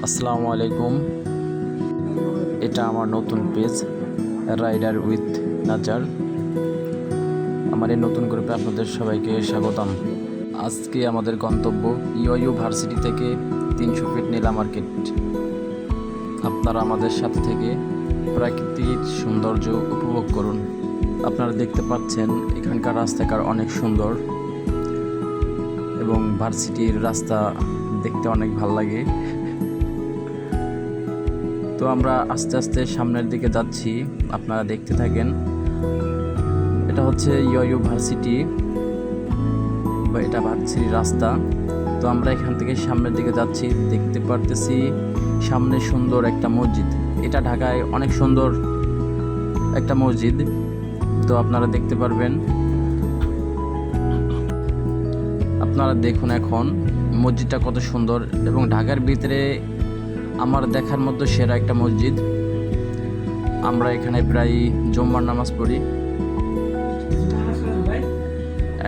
আসসালামু আলাইকুম। এটা আমার নতুন পেজ রাইডার উইথ নাজার। আমার এই নতুন গ্রুপে আপনাদের সবাইকে স্বাগতম। আজকে আমাদের গন্তব্য ইউইউ ভার্সিটি থেকে 300 ফিট নীলা মার্কেট। আপনারা আমাদের সাথে থেকে প্রাকৃতিক সৌন্দর্য উপভোগ করুন। আপনারা দেখতে পাচ্ছেন এখানকার রাস্তাঘাট অনেক সুন্দর এবং ভার্সিটির রাস্তা দেখতে অনেক ভালো লাগে। তো আমরা আস্তে আস্তে সামনের দিকে যাচ্ছি, আপনারা দেখতে থাকেন। এটা হচ্ছে ইউইউ ভার্সিটি বা এটা ভার্সিটির রাস্তা। তো আমরা এখান থেকে সামনের দিকে যাচ্ছি, দেখতে পারতেছি সামনে সুন্দর একটা মসজিদ। এটা ঢাকায় অনেক সুন্দর একটা মসজিদ, তো আপনারা দেখতে পারবেন। আপনারা দেখুন এখন মসজিদটা কত সুন্দর এবং ঢাকার ভিতরে আমার দেখার মধ্যে সেরা একটা মসজিদ। আমরা এখানে প্রায় জুম্মার নামাজ পড়ি।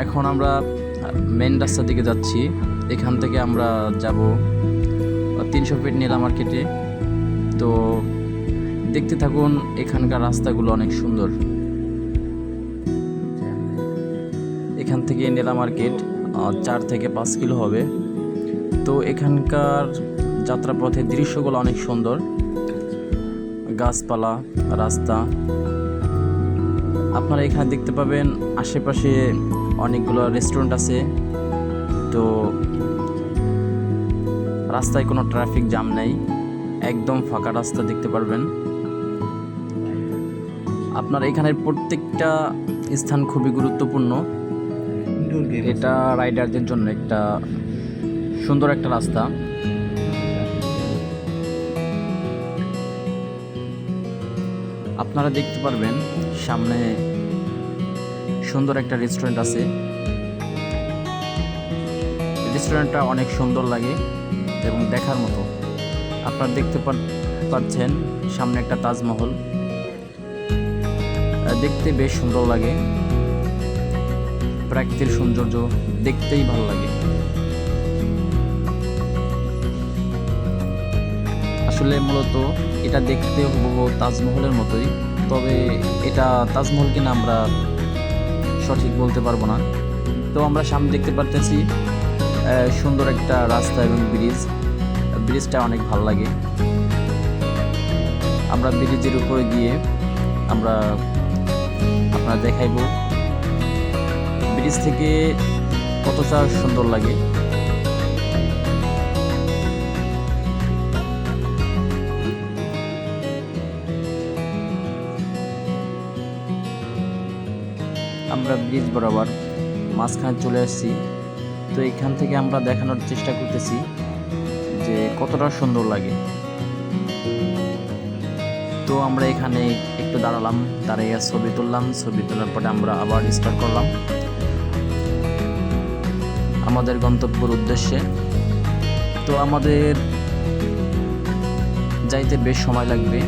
এখন আমরা মেন রাস্তার দিকে যাচ্ছি। এখান থেকে আমরা যাব 300 ফিট নীলা মার্কেটে। তো দেখতে থাকুন, এখানকার রাস্তাগুলো অনেক সুন্দর। এখান থেকে নীলা মার্কেট 4 থেকে 5 কিলো হবে। তো এখানকার যাত্রাপথের দৃশ্যগুলো অনেক সুন্দর, গাছপালা, রাস্তা। আপনারা এখানে দেখতে পাবেন আশেপাশে অনেকগুলো রেস্টুরেন্ট আছে। তো রাস্তায় কোনো ট্রাফিক জ্যাম নেই, একদম ফাঁকা রাস্তা দেখতে পারবেন। আপনার এখানের প্রত্যেকটা স্থান খুবই গুরুত্বপূর্ণ। এটা রাইডারদের জন্য একটা সুন্দর একটা রাস্তা। আপনারা দেখতে পারবেন সামনে সুন্দর একটা রেস্টুরেন্ট আছে। রেস্টুরেন্টটা অনেক সুন্দর লাগে এবং দেখার মতো। আপনারা দেখতে পাচ্ছেন সামনে একটা তাজমহল, দেখতে বেশ সুন্দর লাগে। প্রাকৃতিক সৌন্দর্য দেখতেই ভালো লাগে। আসলে মূলত এটা দেখতে হুবহু তাজমহলের মতোই, তবে এটা তাজমহল কিনা আমরা সঠিক বলতে পারবো না। তো আমরা সামনে দেখতে পারতেছি সুন্দর একটা রাস্তা এবং ব্রিজটা অনেক ভালো লাগে। আমরা ব্রিজের উপরে গিয়ে আমরা আপনারা দেখাইব ব্রিজ থেকে কতটা সুন্দর লাগে। আমরা ব্রিজ বরাবর মাঝখানে চলে আসছি। তো এখান থেকে আমরা দেখানোর চেষ্টা করতেছি যে কতটা সুন্দর লাগে। তো আমরা এখানে একটু দাঁড়ালাম, দাঁড়িয়ে ছবি তুললাম। ছবি তোলার পরে আমরা আবার স্টার্ট করলাম আমাদের গন্তব্যের উদ্দেশ্যে। তো আমাদের যাইতে বেশ সময় লাগবে।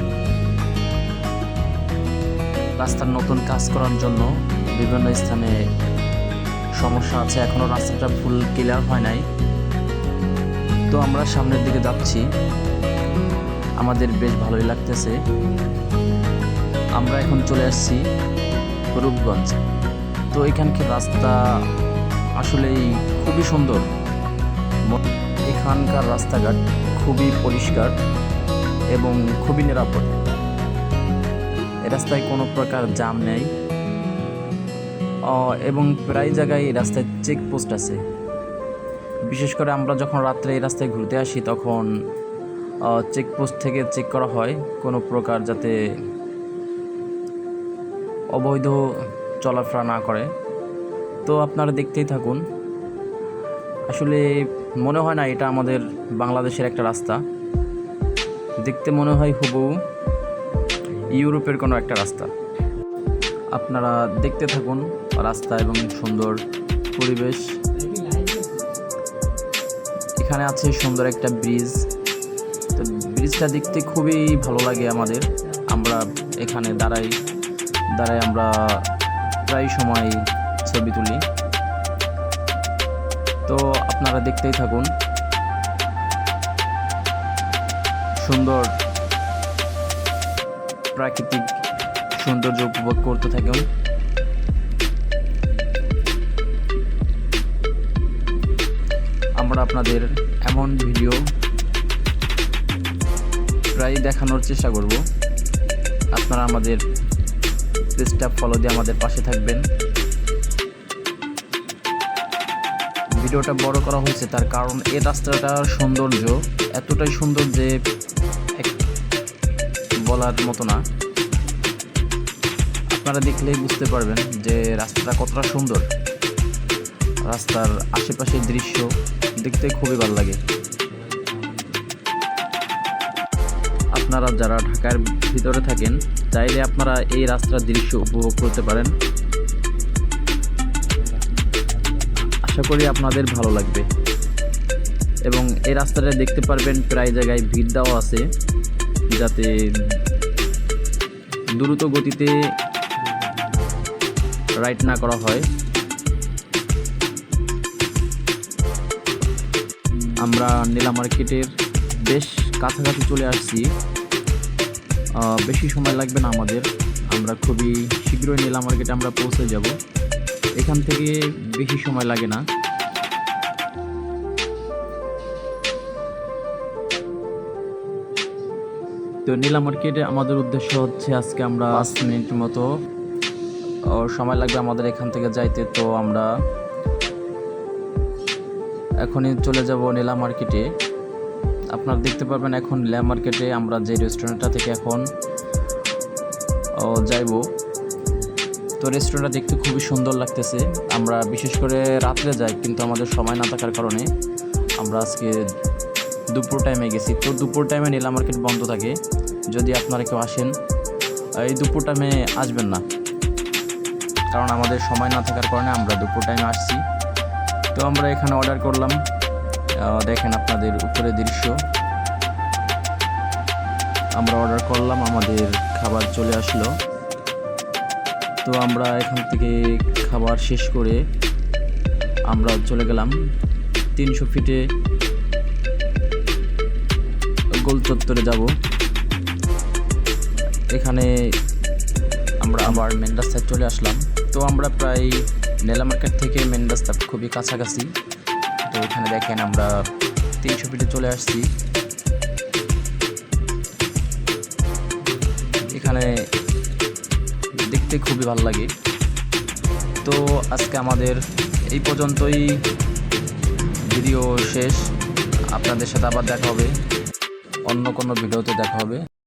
রাস্তার নতুন কাজ করার জন্য বিভিন্ন স্থানে সমস্যা আছে, এখনো রাস্তাটা ফুল ক্লিয়ার হয় নাই। তো আমরা সামনের দিকে যাচ্ছি, আমাদের বেশ ভালোই লাগতেছে। আমরা এখন চলে আসছি রূপগঞ্জ। তো এখানকার রাস্তা আসলেই খুবই সুন্দর। এখানকার রাস্তাঘাট খুবই পরিষ্কার এবং খুবই নিরাপদ। এ রাস্তায় কোনো প্রকার জ্যাম নেই এবং প্রায় জায়গায় এই রাস্তায় চেকপোস্ট আছে। বিশেষ করে আমরা যখন রাত্রে এই রাস্তায় ঘুরতে আসি তখন চেকপোস্ট থেকে চেক করা হয় কোনো প্রকার যাতে অবৈধ চলাফেরা না করে। তো আপনারা দেখতেই থাকুন। আসলে মনে হয় না এটা আমাদের বাংলাদেশের একটা রাস্তা, দেখতে মনে হয় হুবহু ইউরোপের কোনো একটা রাস্তা। আপনারা দেখতে থাকুন রাস্তা এবং সুন্দর পরিবেশ। এখানে আছে সুন্দর একটা ব্রিজ। তো ব্রিজটা দেখতে খুবই ভালো লাগে আমাদের। আমরা এখানে দাঁড়াই আমরা প্রায় সময় ছবি তুলি। তো আপনারা দেখতেই থাকুন। সুন্দর প্রাকৃতিক সৌন্দর্য উপভোগ করতে থাকুন। আমরা আপনাদের এমন ভিডিও প্রায় দেখানোর চেষ্টা করব। আপনারা আমাদের পেজটা ফলো দিয়ে আমাদের পাশে থাকবেন। ভিডিওটা বড় করা হয়েছে তার কারণ এই রাস্তাটার সৌন্দর্য এতটাই সুন্দর যে বলার মতো না। আপনারা দেখলেই বুঝতে পারবেন যে রাস্তাটা কতটা সুন্দর। রাস্তার আশেপাশের দৃশ্য দেখতে খুবই ভালো লাগে। আপনারা যারা ঢাকার ভিতরে থাকেন চাইলে আপনারা এই রাস্তার দৃশ্য উপভোগ করতে পারেন। আশা করি আপনাদের ভালো লাগবে এবং এই রাস্তাটা দেখতে পারবেন প্রায় জায়গায় ভিড় দেওয়া আছে যাতে দ্রুত গতিতে রাইড না করা হয়। আমরা নীলা মার্কেটের বেশ কাছাকাছি চলে আসছি। বেশি সময় লাগবে না আমাদের। আমরা খুবই শীঘ্রই নীলা মার্কেটে আমরা পৌঁছে যাব। এখান থেকে বেশি সময় লাগে না। তো নীলা মার্কেটে আমাদের উদ্দেশ্য হচ্ছে আজকে আমরা 5 মিনিট মতো সময় লাগবে আমাদের এখান থেকে যাইতে। তো আমরা এখনই চলে যাব নীলা মার্কেটে। আপনারা দেখতে পারবেন এখন নীলা মার্কেটে আমরা যে রেস্টুরেন্টটা থেকে এখন যাইব। তো রেস্টুরেন্টটা দেখতে খুবই সুন্দর লাগতেছে। আমরা বিশেষ করে রাত্রে যাই কিন্তু আমাদের সময় না থাকার কারণে আমরা আজকে দুপুর টাইমে গেছি। তো দুপুর টাইমে নীলা মার্কেট বন্ধ থাকে। যদি আপনারা কেউ আসেন এই দুপুর টাইমে আসবেন না, কারণ আমাদের সময় না থাকার কারণে আমরা দুপুর টাইমে আসছি। তো আমরা এখানে অর্ডার করলাম। দেখেন আপনাদের উপরে দৃশ্য। আমরা অর্ডার করলাম, আমাদের খাবার চলে আসলো। তো আমরা এখান থেকে খাবার শেষ করে আমরা চলে গেলাম 300 ফিটে গোল চত্বরে যাব। এখানে আমরা আবার মেন রাস্তায় চলে আসলাম। তো আমরা প্রায় নীলা মার্কেট থেকে মেন রাস্তা খুবই কাছাকাছি। তো এখানে দেখেন আমরা 300 ফিটে চলে আসছি। এখানে দেখতে খুবই ভালো লাগে। তো আজকে আমাদের এই পর্যন্তই ভিডিও শেষ। আপনাদের সাথে আবার দেখা হবে, অন্য কোনো ভিডিওতে দেখা হবে।